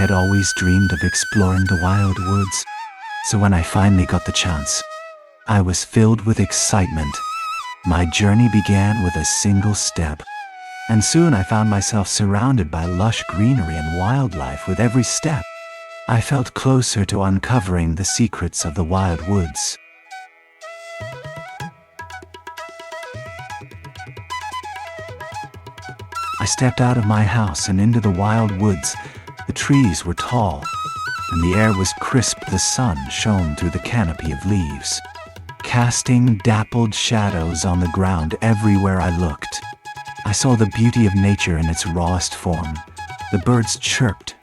had always dreamed of exploring the wild woods, so when I finally got the chance, I was filled with excitement. My journey began with a single step, and soon I found myself surrounded by lush greenery and wildlife. With every step, I felt closer to uncovering the secrets of the wild woods. I stepped out of my house and into the wild woods. The trees were tall, and the air was crisp. The sun shone through the canopy of leaves, casting dappled shadows on the ground everywhere I looked. I saw the beauty of nature in its rawest form. The birds chirped,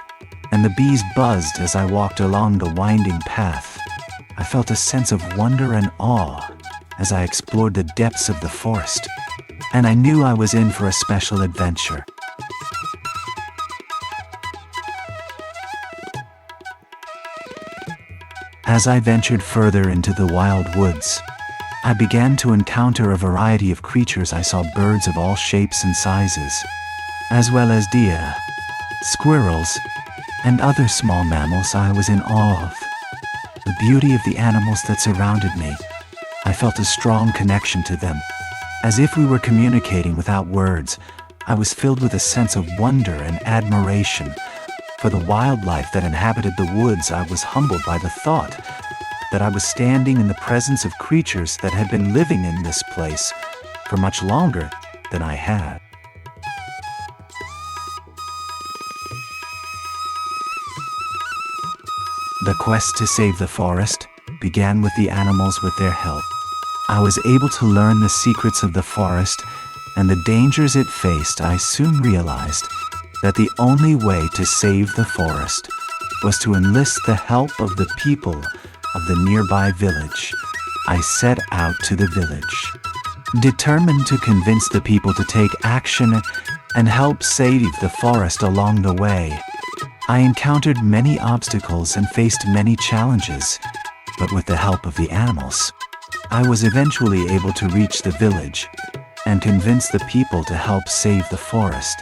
and the bees buzzed as I walked along the winding path. I felt a sense of wonder and awe as I explored the depths of the forest, and I knew I was in for a special adventure. As I ventured further into the wild woods, I began to encounter a variety of creatures. I saw birds of all shapes and sizes, as well as deer, squirrels, and other small mammals. I was in awe of the beauty of the animals that surrounded me. I felt a strong connection to them, as if we were communicating without words. I was filled with a sense of wonder and admiration for the wildlife that inhabited the woods. I was humbled by the thought that I was standing in the presence of creatures that had been living in this place for much longer than I had. The quest to save the forest began with the animals. With their help, I was able to learn the secrets of the forest and the dangers it faced. I soon realized that the only way to save the forest was to enlist the help of the people of the nearby village. I set out to the village, determined to convince the people to take action and help save the forest. Along the way, I encountered many obstacles and faced many challenges, but with the help of the animals, I was eventually able to reach the village and convince the people to help save the forest.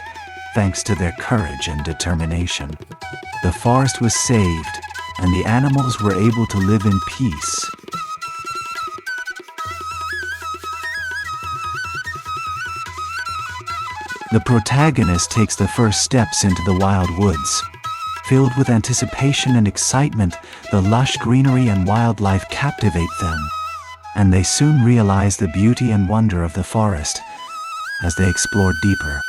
Thanks to their courage and determination, the forest was saved, and the animals were able to live in peace. The protagonist takes the first steps into the wild woods. Filled with anticipation and excitement, the lush greenery and wildlife captivate them, and they soon realize the beauty and wonder of the forest. As they explore deeper,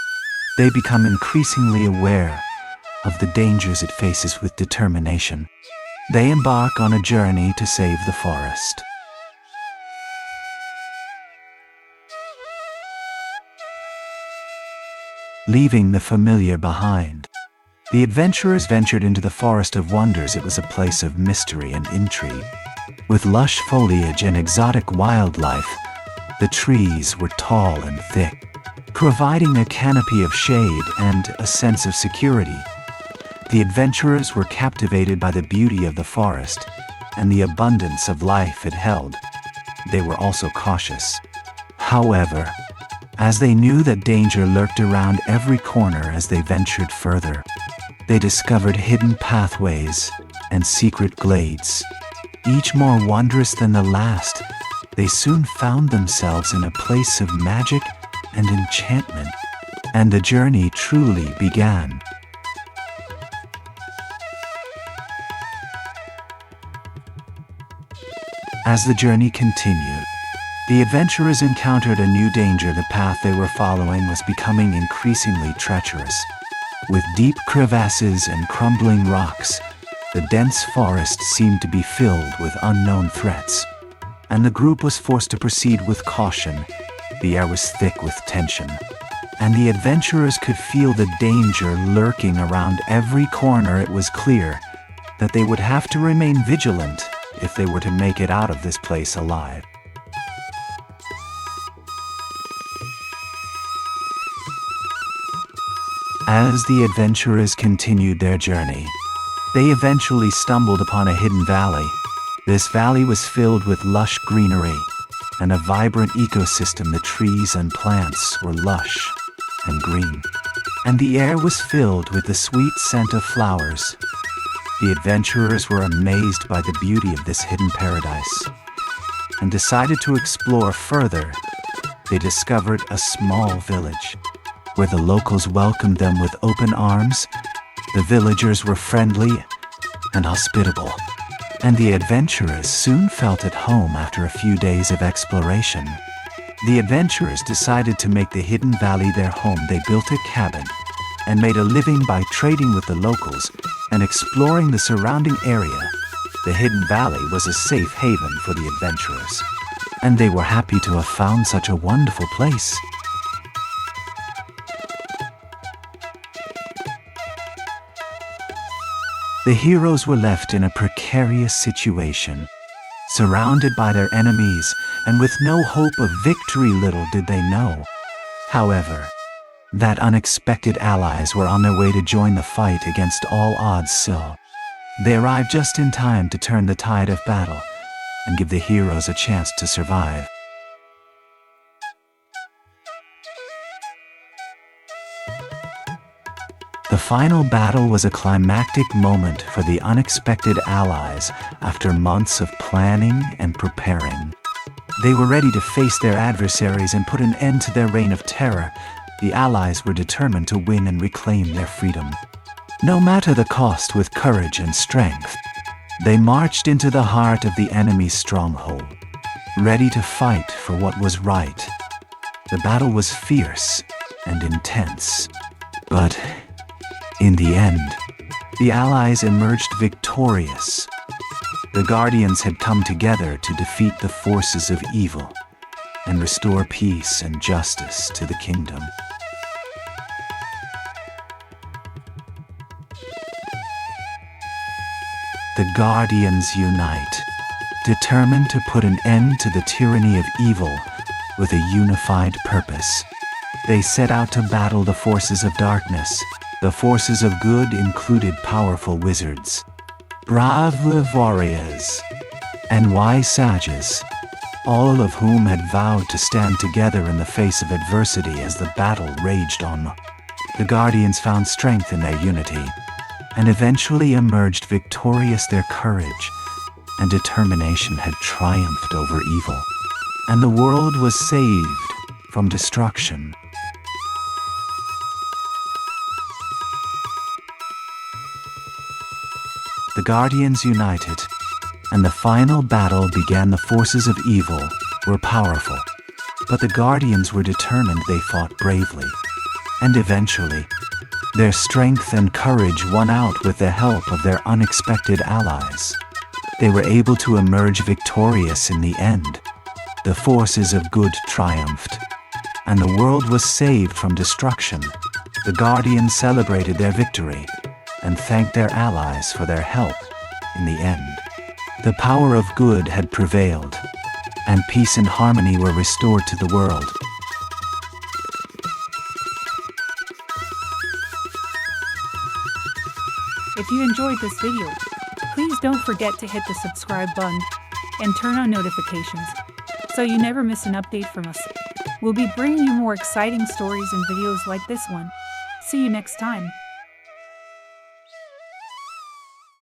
they become increasingly aware of the dangers it faces. With determination, they embark on a journey to save the forest. Leaving the familiar behind, the adventurers ventured into the Forest of Wonders. It was a place of mystery and intrigue. With lush foliage and exotic wildlife, the trees were tall and thick, providing a canopy of shade and a sense of security. The adventurers were captivated by the beauty of the forest and the abundance of life it held. They were also cautious, however, as they knew that danger lurked around every corner. As they ventured further, they discovered hidden pathways and secret glades, each more wondrous than the last. They soon found themselves in a place of magic and enchantment, and the journey truly began. As the journey continued, the adventurers encountered a new danger. The path they were following was becoming increasingly treacherous. With deep crevasses and crumbling rocks, the dense forest seemed to be filled with unknown threats, and the group was forced to proceed with caution. The air was thick with tension, and the adventurers could feel the danger lurking around every corner. It was clear that they would have to remain vigilant if they were to make it out of this place alive. As the adventurers continued their journey, they eventually stumbled upon a hidden valley. This valley was filled with lush greenery and a vibrant ecosystem. The trees and plants were lush and green, and the air was filled with the sweet scent of flowers. The adventurers were amazed by the beauty of this hidden paradise and decided to explore further. They discovered a small village where the locals welcomed them with open arms. The villagers were friendly and hospitable, and the adventurers soon felt at home after a few days of exploration. The adventurers decided to make the hidden valley their home. They built a cabin and made a living by trading with the locals and exploring the surrounding area. The hidden valley was a safe haven for the adventurers, and they were happy to have found such a wonderful place. The heroes were left in a precarious situation, surrounded by their enemies and with no hope of victory. Little did they know, however, that unexpected allies were on their way to join the fight against all odds. So they arrived just in time to turn the tide of battle and give the heroes a chance to survive. The final battle was a climactic moment for the unexpected allies. After months of planning and preparing, they were ready to face their adversaries and put an end to their reign of terror. The allies were determined to win and reclaim their freedom, no matter the cost. With courage and strength, they marched into the heart of the enemy's stronghold, ready to fight for what was right. The battle was fierce and intense, but in the end, the allies emerged victorious. The Guardians had come together to defeat the forces of evil and restore peace and justice to the kingdom. The Guardians unite, determined to put an end to the tyranny of evil with a unified purpose. They set out to battle the forces of darkness. The forces of good included powerful wizards, brave warriors, and wise sages, all of whom had vowed to stand together in the face of adversity. As the battle raged on, the Guardians found strength in their unity and eventually emerged victorious. Their courage and determination had triumphed over evil, and the world was saved from destruction. The Guardians united, and the final battle began. The forces of evil were powerful, but the Guardians were determined. They fought bravely, and eventually, their strength and courage won out. With the help of their unexpected allies, they were able to emerge victorious in the end. The forces of good triumphed, and the world was saved from destruction. The Guardians celebrated their victory and thanked their allies for their help. In the end, the power of good had prevailed, and peace and harmony were restored to the world. If you enjoyed this video, please don't forget to hit the subscribe button and turn on notifications so you never miss an update from us. We'll be bringing you more exciting stories and videos like this one. See you next time.